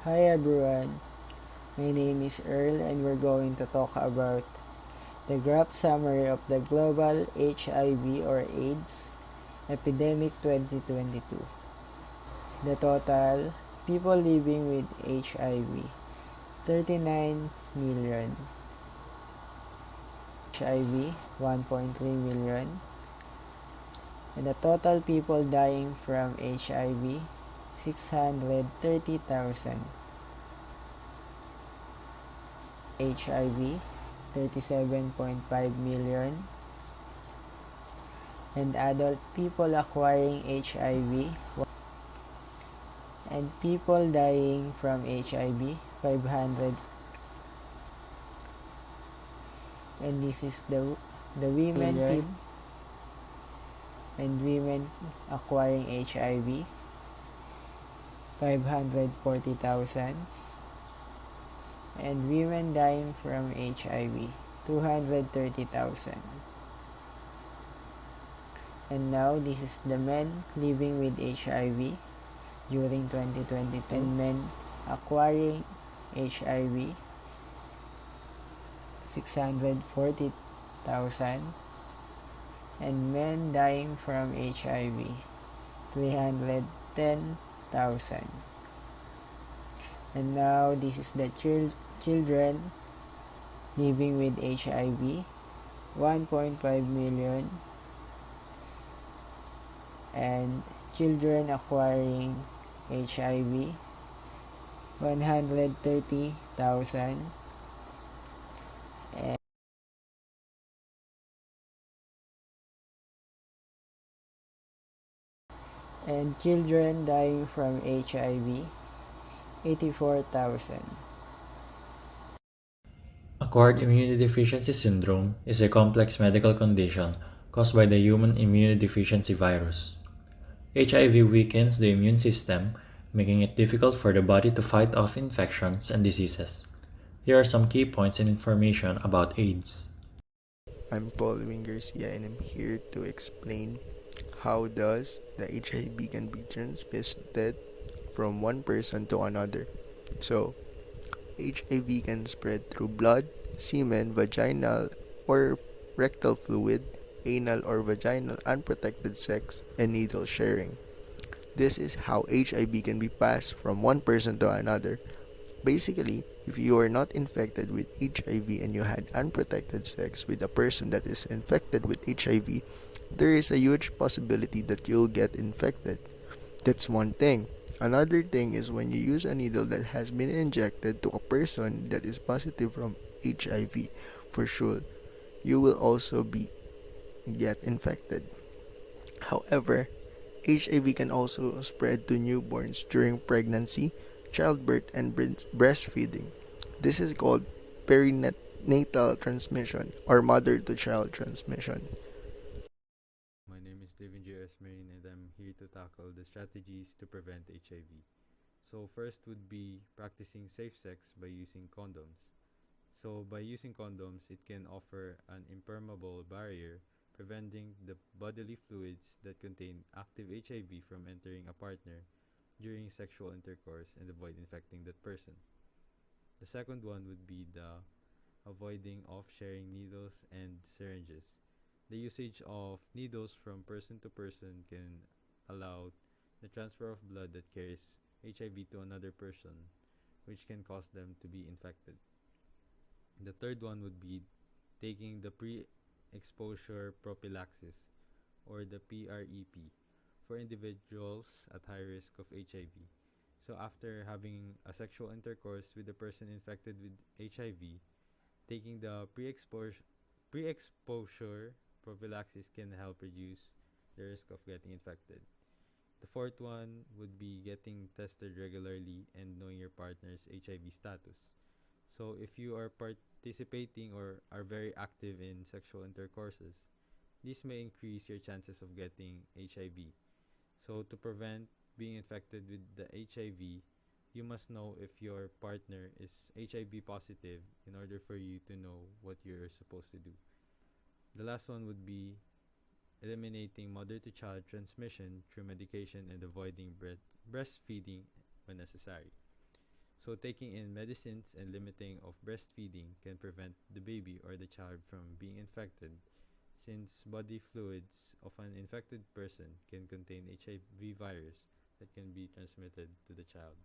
Hi everyone, my name is Earl and we're going to talk about the graph summary of the global HIV or AIDS epidemic 2022. The total people living with HIV 39 million, HIV 1.3 million, and the total people dying from HIV 630,000. HIV 37.5 million, and adult people acquiring HIV and people dying from HIV 500, and this is the women and women acquiring HIV 540,000, and women dying from HIV 230,000. And now this is the men living with HIV during 2022, and men acquiring HIV 640,000, and men dying from HIV 310,000. And now this is the children living with HIV 1.5 million, and children acquiring HIV 130,000, and children dying from HIV 84,000. Acquired immunodeficiency syndrome is a complex medical condition caused by the human immunodeficiency virus. HIV weakens the immune system, making it difficult for the body to fight off infections and diseases. Here are some key points and information about AIDS. I'm Colwyn Garcia and I'm here to explain how does the HIV can be transmitted from one person to another. So, HIV can spread through blood, semen, vaginal or rectal fluid, anal or vaginal unprotected sex, and needle sharing. This is how HIV can be passed from one person to another. Basically, if you are not infected with HIV and you had unprotected sex with a person that is infected with HIV, there is a huge possibility that you'll get infected. That's one thing. Another thing is when you use a needle that has been injected to a person that is positive from HIV, for sure, you will also be get infected. However, HIV can also spread to newborns during pregnancy, childbirth, and breastfeeding. This is called perinatal transmission or mother to child transmission. My name is Davin Merin and I'm here to tackle the strategies to prevent HIV. So first would be practicing safe sex by using condoms. So by using condoms, it can offer an impermeable barrier preventing the bodily fluids that contain active HIV from entering a partner during sexual intercourse and avoid infecting that person. The second one would be the avoiding of sharing needles and syringes. The usage of needles from person to person can allow the transfer of blood that carries HIV to another person, which can cause them to be infected. The third one would be taking the pre exposure prophylaxis or the PrEP for individuals at high risk of HIV. So, after having a sexual intercourse with a person infected with HIV, taking the pre-exposure prophylaxis can help reduce the risk of getting infected. The fourth one would be getting tested regularly and knowing your partner's HIV status. So if you are participating or are very active in sexual intercourses, this may increase your chances of getting HIV. So to prevent being infected with the HIV, you must know if your partner is HIV positive in order for you to know what you're supposed to do. The last one would be eliminating mother to child transmission through medication and avoiding breastfeeding when necessary. So taking in medicines and limiting of breastfeeding can prevent the baby or the child from being infected, since body fluids of an infected person can contain HIV virus that can be transmitted to the child.